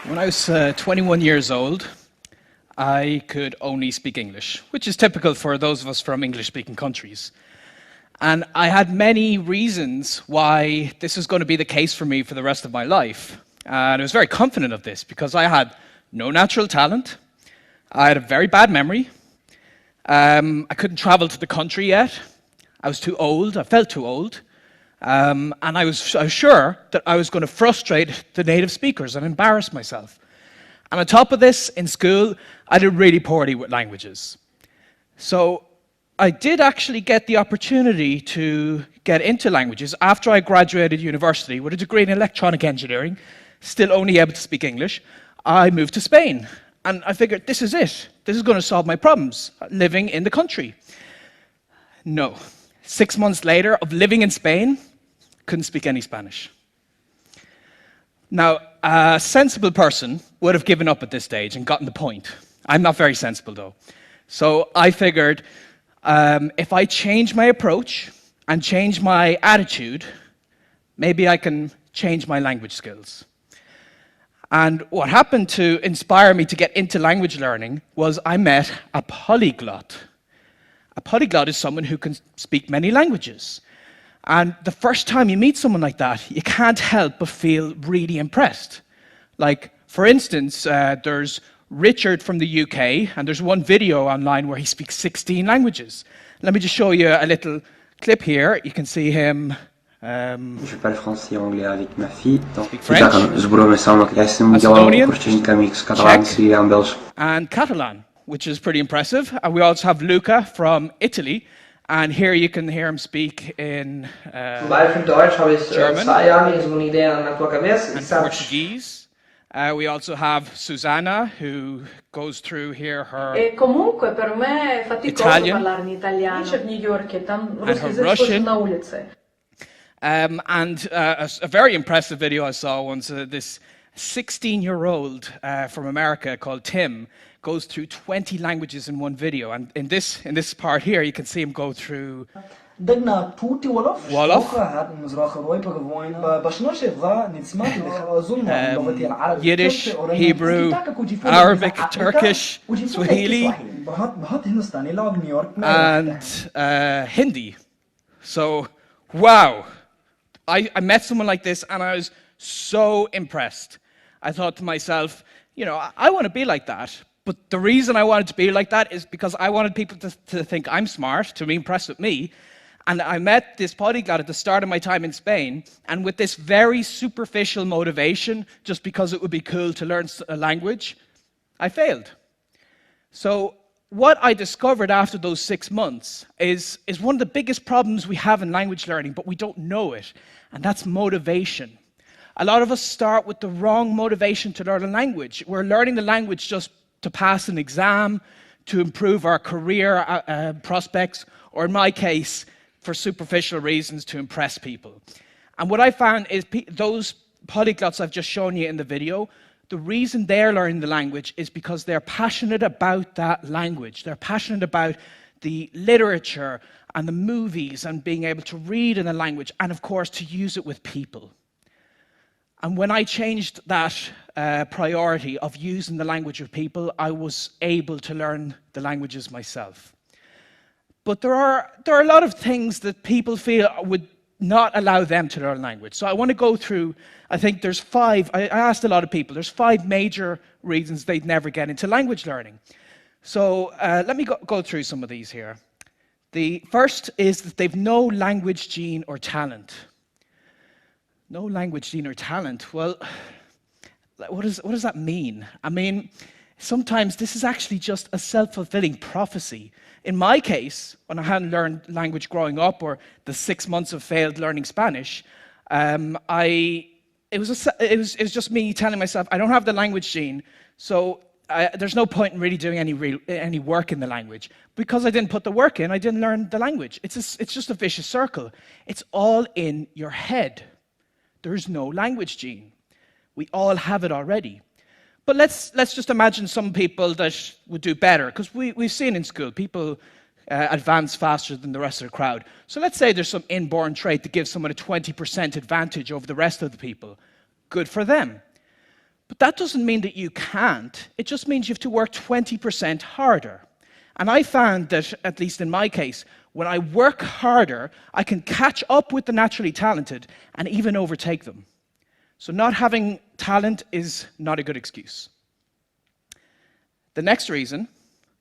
When I was 21 years old, I could only speak English, which is typical for those of us from English-speaking countries. And I had many reasons why this was going to be the case for me for the rest of my life. And I was very confident of this because I had no natural talent, I had a very bad memory, I couldn't travel to the country yet, I was too old, I felt too old, and I was sure that I was going to frustrate the native speakers and embarrass myself. And on top of this, in school, I did really poorly with languages. So I did actually get the opportunity to get into languages after I graduated university with a degree in electronic engineering, still only able to speak English. I moved to Spain, and I figured this is it. This is going to solve my problems, living in the country. No. 6 months later of living in Spain, couldn't speak any Spanish. Now, a sensible person would have given up at this stage and gotten the point. I'm not very sensible, though. So I figured if I change my approach and change my attitude, maybe I can change my language skills. And what happened to inspire me to get into language learning was I met a polyglot. A polyglot is someone who can speak many languages. And the first time you meet someone like that, you can't help but feel really impressed. Like, for instance, there's Richard from the UK, and there's one video online where he speaks 16 languages. Let me just show you a little clip here. You can see him. Je parle français et anglais avec ma fille. Speak French, Macedonian, Czech, and Catalan, which is pretty impressive. And we also have Luca from Italy. And here you can hear him speak in German and Portuguese. We also have Susanna, who goes through here her Italian and her Russian. And a very impressive video I saw once, this 16-year-old from America called Tim goes through 20 languages in one video. And in this part here, you can see him go through Wolof, Yiddish, Hebrew, Arabic, Turkish, Swahili, and Hindi. So, wow. I met someone like this and I was so impressed. I thought to myself, you know, I want to be like that. But the reason I wanted to be like that is because I wanted people to think I'm smart, to be impressed with me. And I met this polyglot at the start of my time in Spain, and with this very superficial motivation, just because it would be cool to learn a language, I failed. So what I discovered after those 6 months is one of the biggest problems we have in language learning, but we don't know it, and that's motivation. A lot of us start with the wrong motivation to learn a language. We're learning the language just to pass an exam, to improve our career prospects, or in my case, for superficial reasons, to impress people. And what I found is those polyglots I've just shown you in the video, the reason they're learning the language is because they're passionate about that language. They're passionate about the literature and the movies and being able to read in the language and, of course, to use it with people. And when I changed that priority of using the language with people, I was able to learn the languages myself. But there are a lot of things that people feel would not allow them to learn language. So I want to go through, I think there's 5, I asked a lot of people, there's 5 major reasons they'd never get into language learning. So let me go through some of these here. The first is that they've no language gene or talent. No language gene or talent. Well, what does that mean? I mean, sometimes this is actually just a self-fulfilling prophecy. In my case, when I hadn't learned language growing up, or the 6 months of failed learning Spanish, it was just me telling myself, I don't have the language gene, so there's no point in really doing any work in the language. Because I didn't put the work in, I didn't learn the language. It's just a vicious circle. It's all in your head. There's no language gene. We all have it already. But let's just imagine some people that would do better, because we've seen in school people advance faster than the rest of the crowd. So let's say there's some inborn trait that gives someone a 20% advantage over the rest of the people. Good for them. But that doesn't mean that you can't. It just means you have to work 20% harder. And I found that, at least in my case, when I work harder, I can catch up with the naturally talented and even overtake them. So not having talent is not a good excuse. The next reason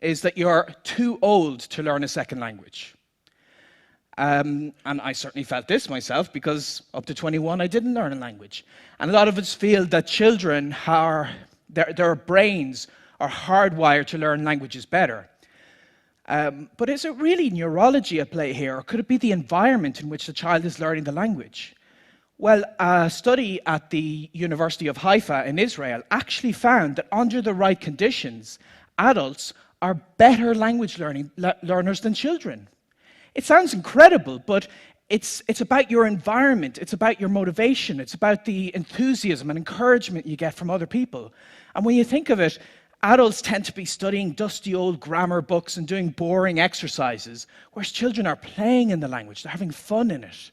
is that you're too old to learn a second language. And I certainly felt this myself, because up to 21 I didn't learn a language. And a lot of us feel that children their brains are hardwired to learn languages better. But is it really neurology at play here, or could it be the environment in which the child is learning the language? Well, a study at the University of Haifa in Israel actually found that under the right conditions, adults are better language learners than children. It sounds incredible, but it's about your environment, it's about your motivation, it's about the enthusiasm and encouragement you get from other people. And when you think of it, adults tend to be studying dusty old grammar books and doing boring exercises, whereas children are playing in the language, they're having fun in it.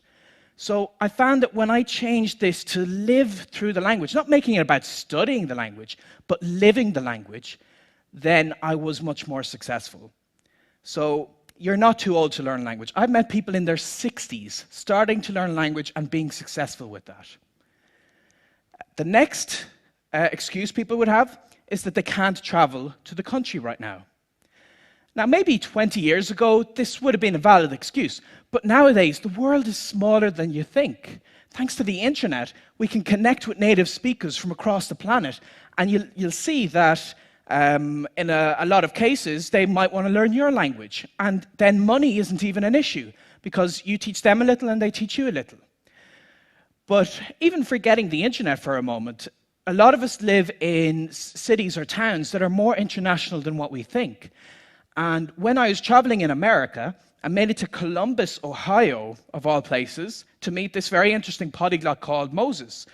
So I found that when I changed this to live through the language, not making it about studying the language, but living the language, then I was much more successful. So you're not too old to learn language. I've met people in their 60s starting to learn language and being successful with that. The next excuse people would have is that they can't travel to the country right now. Now, maybe 20 years ago, this would have been a valid excuse, but nowadays, the world is smaller than you think. Thanks to the internet, we can connect with native speakers from across the planet, and you'll see that in a lot of cases, they might want to learn your language, and then money isn't even an issue, because you teach them a little and they teach you a little. But even forgetting the internet for a moment, a lot of us live in cities or towns that are more international than what we think. And when I was traveling in America, I made it to Columbus, Ohio, of all places, to meet this very interesting polyglot called Moses.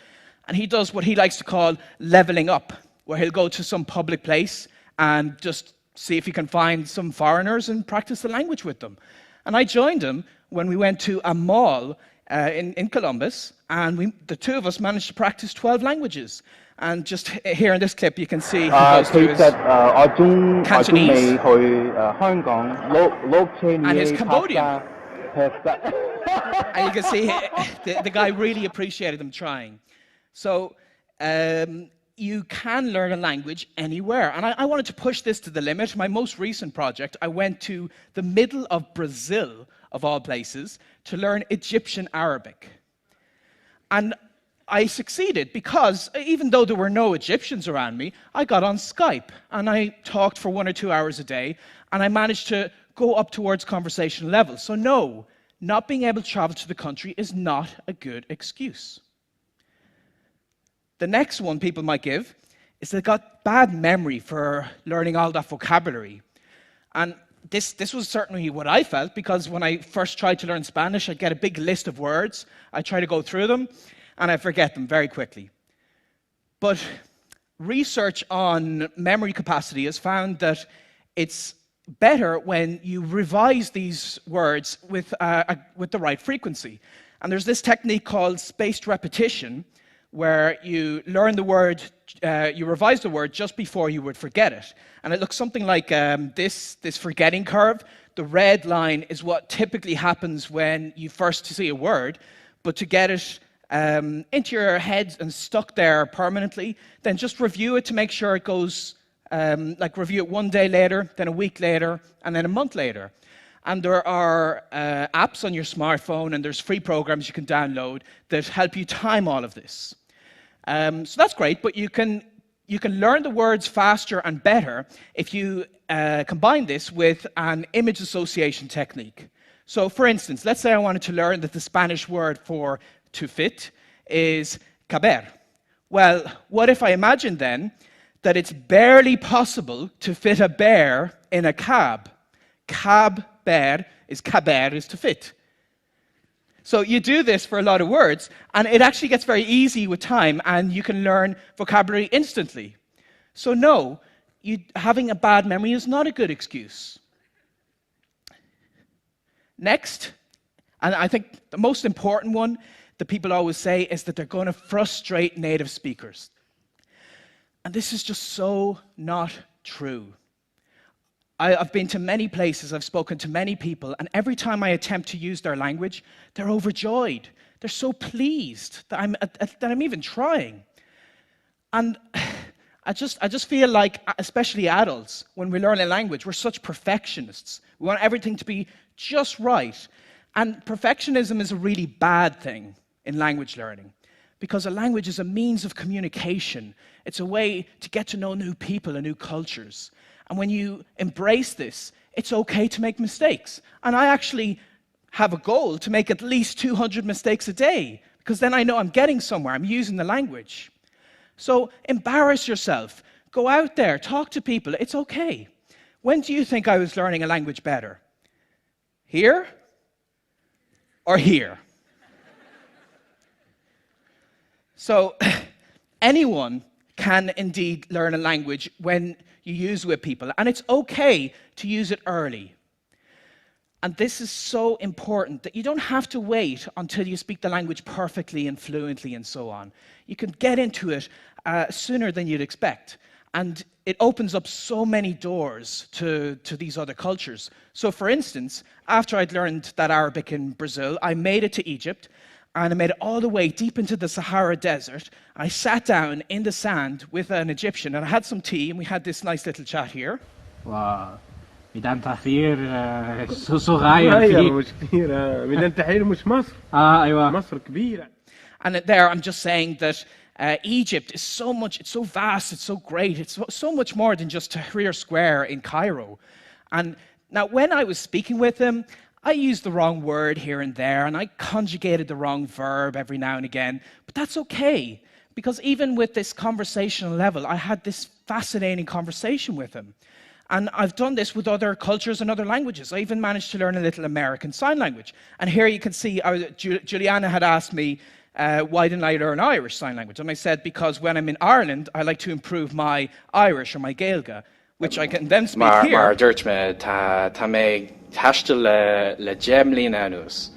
And he does what he likes to call leveling up, where he'll go to some public place and just see if he can find some foreigners and practice the language with them. And I joined him when we went to a mall in Columbus, and the two of us managed to practice 12 languages. And just here in this clip, you can see he goes to his Cantonese and his Cambodian. And you can see the guy really appreciated them trying. So you can learn a language anywhere. And I wanted to push this to the limit. My most recent project, I went to the middle of Brazil, of all places, to learn Egyptian Arabic. And I succeeded because even though there were no Egyptians around me, I got on Skype and I talked for 1 or 2 hours a day, and I managed to go up towards conversational level. So no, not being able to travel to the country is not a good excuse. The next one people might give is they've got bad memory for learning all that vocabulary. And this was certainly what I felt, because when I first tried to learn Spanish, I'd get a big list of words, I'd try to go through them, and I forget them very quickly. But research on memory capacity has found that it's better when you revise these words with the right frequency. And there's this technique called spaced repetition, where you learn the word, you revise the word just before you would forget it. And it looks something like this forgetting curve. The red line is what typically happens when you first see a word, but to get it into your head and stuck there permanently, then just review it to make sure it goes, review it 1 day later, then a week later, and then a month later. And there are apps on your smartphone, and there's free programs you can download that help you time all of this. So that's great, but you can learn the words faster and better if you combine this with an image association technique. So for instance, let's say I wanted to learn that the Spanish word for to fit is caber. Well, what if I imagine then that it's barely possible to fit a bear in a cab? Caber is to fit. So you do this for a lot of words, and it actually gets very easy with time, and you can learn vocabulary instantly. So no, having a bad memory is not a good excuse. Next, and I think the most important one that people always say is that they're going to frustrate native speakers. And this is just so not true. I've been to many places, I've spoken to many people, and every time I attempt to use their language, they're overjoyed. They're so pleased that I'm even trying. And I just feel like, especially adults, when we learn a language, we're such perfectionists. We want everything to be just right. And perfectionism is a really bad thing in language learning, because a language is a means of communication. It's a way to get to know new people and new cultures. And when you embrace this, it's okay to make mistakes. And I actually have a goal to make at least 200 mistakes a day, because then I know I'm getting somewhere, I'm using the language. So embarrass yourself. Go out there, talk to people, it's okay. When do you think I was learning a language better? Here or here? So anyone can indeed learn a language when you use it with people, and it's okay to use it early. And this is so important, that you don't have to wait until you speak the language perfectly and fluently and so on. You can get into it sooner than you'd expect. And it opens up so many doors to these other cultures. So for instance, after I'd learned that Arabic in Brazil, I made it to Egypt, and I made it all the way deep into the Sahara Desert. I sat down in the sand with an Egyptian, and I had some tea, and we had this nice little chat here. Wow. ميدان تحرير صغير مش كبيرة ميدان تحرير مش مصر أيوة مصر كبيرة. And there I'm just saying that Egypt is so much, it's so vast, it's so great, it's so much more than just Tahrir Square in Cairo. And now when I was speaking with him, I used the wrong word here and there, and I conjugated the wrong verb every now and again, but that's okay, because even with this conversational level, I had this fascinating conversation with him. And I've done this with other cultures and other languages. I even managed to learn a little American Sign Language. And here you can see, Juliana had asked me, why didn't I learn Irish Sign Language? And I said, because when I'm in Ireland, I like to improve my Irish or my Gaeilge, which I can then speak here. Maar dúirt me, tá mé taistil le Gemlín anús.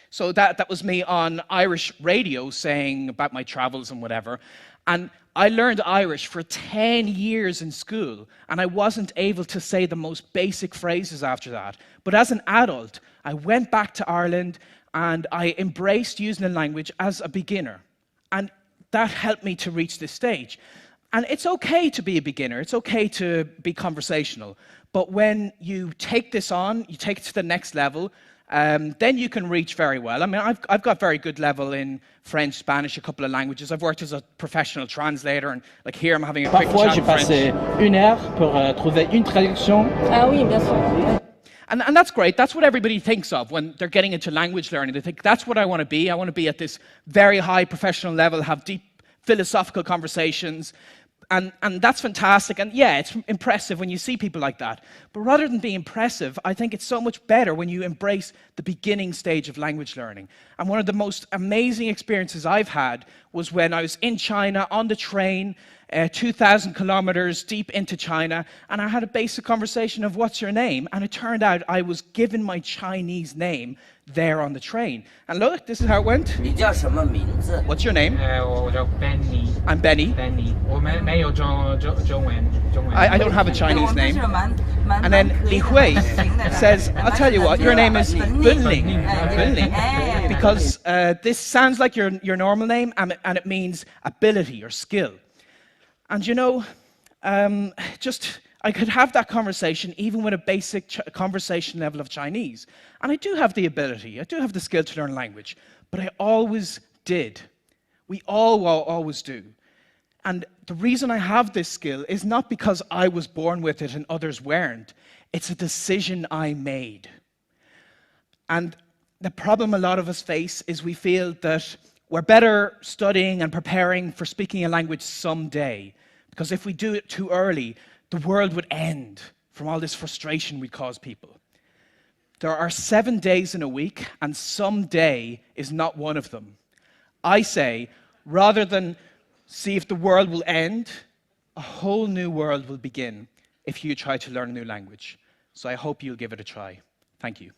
So that was me on Irish radio saying about my travels and whatever. And I learned Irish for 10 years in school, and I wasn't able to say the most basic phrases after that. But as an adult, I went back to Ireland and I embraced using the language as a beginner. And that helped me to reach this stage. And it's okay to be a beginner, it's okay to be conversational. But when you take this on, you take it to the next level, then you can reach very well. I mean, I've got very good level in French, Spanish, a couple of languages. I've worked as a professional translator, and like here I'm having a quick Parfois, chat j'ai in French. passé 1 heure pour trouver une traduction. Ah oui, bien sûr. And that's great. That's what everybody thinks of when they're getting into language learning. They think, that's what I want to be. I want to be at this very high professional level, have deep philosophical conversations. And that's fantastic. And yeah, it's impressive when you see people like that. But rather than being impressive, I think it's so much better when you embrace the beginning stage of language learning. And one of the most amazing experiences I've had was when I was in China on the train, 2,000 kilometers deep into China, and I had a basic conversation of what's your name? And it turned out I was given my Chinese name there on the train. And look, this is how it went. 你叫什么名字？ What's your name? 我叫 Benny. I'm Benny. Benny. 我没有中文。 I don't have a Chinese 我们 name. 是蛮 And then Li Hui says, I'll tell you what, your name is Bunling. Bunling. Because this sounds like your normal name, and it means ability or skill. And you know, I could have that conversation even with a basic conversation level of Chinese. And I do have the ability, I do have the skill to learn language, but I always did. We all always do. And the reason I have this skill is not because I was born with it and others weren't. It's a decision I made. And the problem a lot of us face is we feel that we're better studying and preparing for speaking a language someday. Because if we do it too early, the world would end from all this frustration we cause people. There are 7 days in a week, and some day is not one of them. I say, rather than see if the world will end, a whole new world will begin if you try to learn a new language. So I hope you'll give it a try. Thank you.